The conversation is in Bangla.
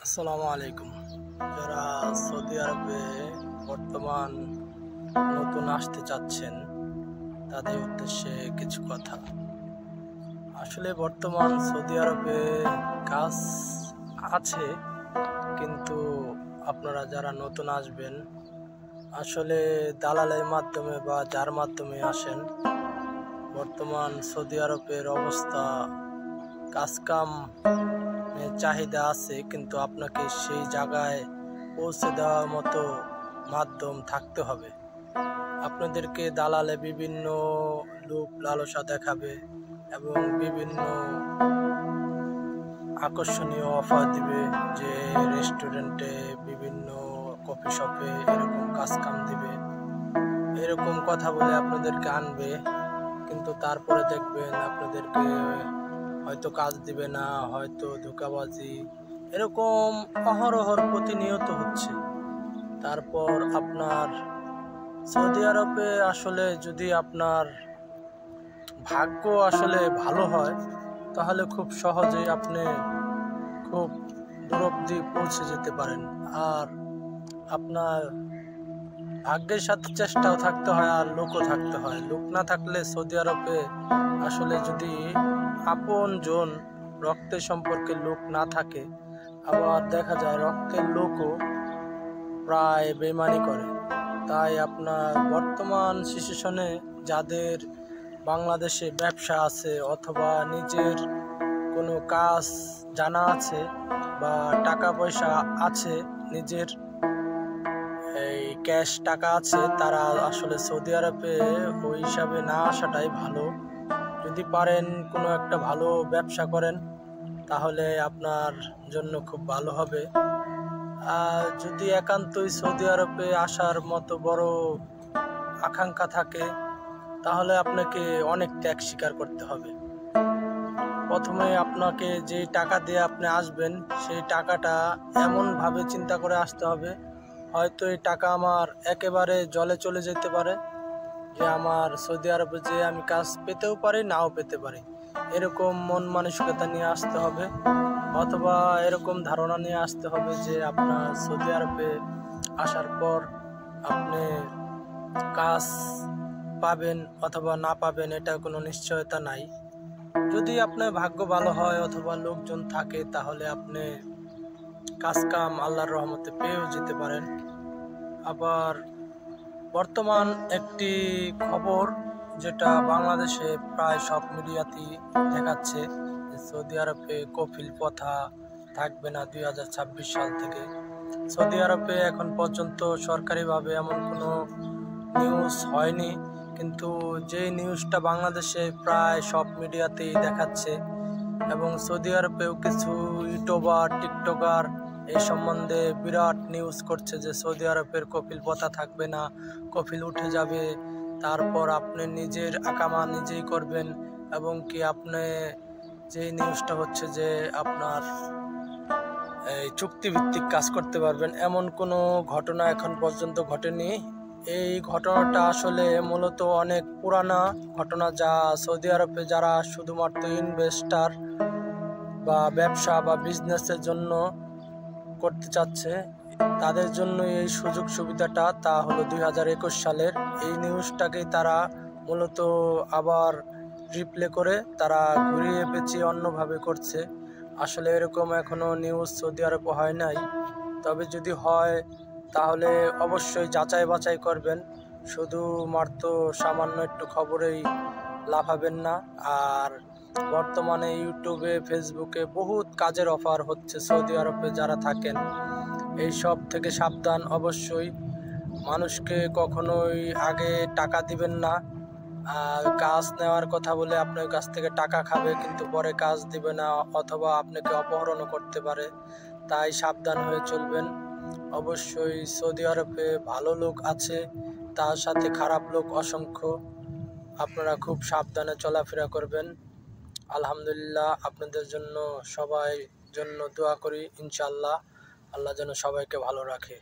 আসসালামু আলাইকুম। যারা সৌদি আরবে বর্তমান নতুন আসতে চাচ্ছেন তাদের উদ্দেশ্যে কিছু কথা। আসলে বর্তমান সৌদি আরবে কাজ আছে, কিন্তু আপনারা যারা নতুন আসবেন আসলে দালালের মাধ্যমে বা যার মাধ্যমে আসেন, বর্তমান সৌদি আরবের অবস্থা কাজকাম চাহিদা আছে, কিন্তু আপনাকে সেই জায়গায় পৌঁছে দেওয়ার মতো মাধ্যম থাকতে হবে। আপনাদেরকে দালালে বিভিন্ন লোভ লালসা দেখাবে এবং বিভিন্ন আকর্ষণীয় অফার দিবে, যে রেস্টুরেন্টে, বিভিন্ন কফি শপে এরকম কাজকাম দিবে, এরকম কথা বলে আপনাদেরকে আনবে। কিন্তু তারপরে দেখবেন আপনাদেরকে হয়তো কাজ দিবে না, হয়তো ধোঁকাবাজি, এরকম অহরহর প্রতিনিয়ত হচ্ছে। তারপর আপনার সৌদি আরবে আসলে যদি আপনার ভাগ্য আসলে ভালো হয়, তাহলে খুব সহজেই আপনি খুব দূর অবধি পৌঁছে যেতে পারেন। আর আপনার ভাগ্যের সাথে চেষ্টাও থাকতে হয়, আর লোকও থাকতে হয়। লোক না থাকলে সৌদি আরবে আসলে যদি আপন জন রক্তের সম্পর্কে লোক না থাকে, আবার দেখা যায় রক্তের লোকও প্রায় বেইমানি করে। তাই আপনার বর্তমান সিচুয়েশনে যাদের বাংলাদেশে ব্যবসা আছে অথবা নিজের কোনো কাজ জানা আছে বা টাকা পয়সা আছে, নিজের এই ক্যাশ টাকা আছে, তারা আসলে সৌদি আরবে ওই হিসাবে না আসাটাই ভালো। যদি পারেন কোনো একটা ভালো ব্যবসা করেন, তাহলে আপনার জন্য খুব ভালো হবে। আর যদি একান্তই সৌদি আরবে আসার মতো বড় আকাঙ্ক্ষা থাকে, তাহলে আপনাকে অনেক ত্যাগ স্বীকার করতে হবে। প্রথমে আপনাকে যে টাকা দিয়ে আপনি আসবেন, সেই টাকাটা এমনভাবে চিন্তা করে আসতে হবে, হয়তো এই টাকা আমার একেবারে জলে চলে যেতে পারে, যে আমার সৌদি আরবে যে আমি কাজ পেতেও পারি, নাও পেতে পারি। এরকম মন মানসিকতা নিয়ে আসতে হবে, অথবা এরকম ধারণা নিয়ে আসতে হবে যে আপনার সৌদি আরবে আসার পর আপনি কাজ পাবেন অথবা না পাবেন, এটা কোনো নিশ্চয়তা নাই। যদি আপনার ভাগ্য ভালো হয় অথবা লোকজন থাকে, তাহলে আপনি কাজ কাম আল্লাহর রহমতে পেয়েও যেতে পারেন। আবার বর্তমান একটি খবর, যেটা বাংলাদেশে প্রায় সব মিডিয়াতেই দেখাচ্ছে, যে সৌদি আরবে কফিল প্রথা থাকবে না 2026 সাল থেকে। সৌদি আরবে এখন পর্যন্ত সরকারিভাবে এমন কোনো নিউজ হয়নি, কিন্তু যে নিউজটা বাংলাদেশে প্রায় সব মিডিয়াতেই দেখাচ্ছে, এবং সৌদি আরবেও কিছু ইউটিউবার, টিকটকার এই সম্বন্ধে বিরাট নিউজ করছে যে সৌদি আরবের কফিল প্রথা থাকবে না, কফিল উঠে যাবে। তারপর আপনি নিজের আকামা নিজেই করবেন, এবং কি আপনি যে নিউজটা হচ্ছে যে আপনার এই চুক্তিভিত্তিক কাজ করতে পারবেন, এমন কোনো ঘটনা এখন পর্যন্ত ঘটেনি। এই ঘটনাটা আসলে মূলত অনেক পুরানা ঘটনা, যা সৌদি আরবে যারা শুধুমাত্র ইনভেস্টার বা ব্যবসা বা বিজনেসের জন্য করতে চাচ্ছে, তাদের জন্য এই সুযোগ সুবিধাটা। তা হলো 2021 সালের এই নিউজটাকেই তারা মূলত আবার রিপ্লে করে তারা ঘুরিয়ে পেঁচিয়ে অন্যভাবে করছে। আসলে এরকম এখনো নিউজ সৌদি আরবে হয় নাই। তবে যদি হয়, তাহলে অবশ্যই যাচাই বাছাই করবেন, শুধুমাত্র সামান্য একটু খবরেই লাফাবেন না। আর বর্তমানে ইউটিউবে, ফেসবুকে বহুত কাজের অফার হচ্ছে সৌদি আরবে যারা থাকেন, এই সব থেকে সাবধান অবশ্যই। মানুষকে কখনোই আগে টাকা দিবেন না, কাজ নেওয়ার কথা বলে আপনার কাছ থেকে টাকা খাবে, কিন্তু পরে কাজ দিবে না, অথবা আপনাকে অপহরণও করতে পারে। তাই সাবধান হয়ে চলবেন। অবশ্যই সৌদি আরবে ভালো লোক আছে, তার সাথে খারাপ লোক অসংখ্য। আপনারা খুব সাবধানে চলাফেরা করবেন। আলহামদুলিল্লাহ, আপনাদের জন্য সবাই জন্য দোয়া করি। ইনশাআল্লাহ আল্লাহ যেন সবাইকে ভালো রাখে।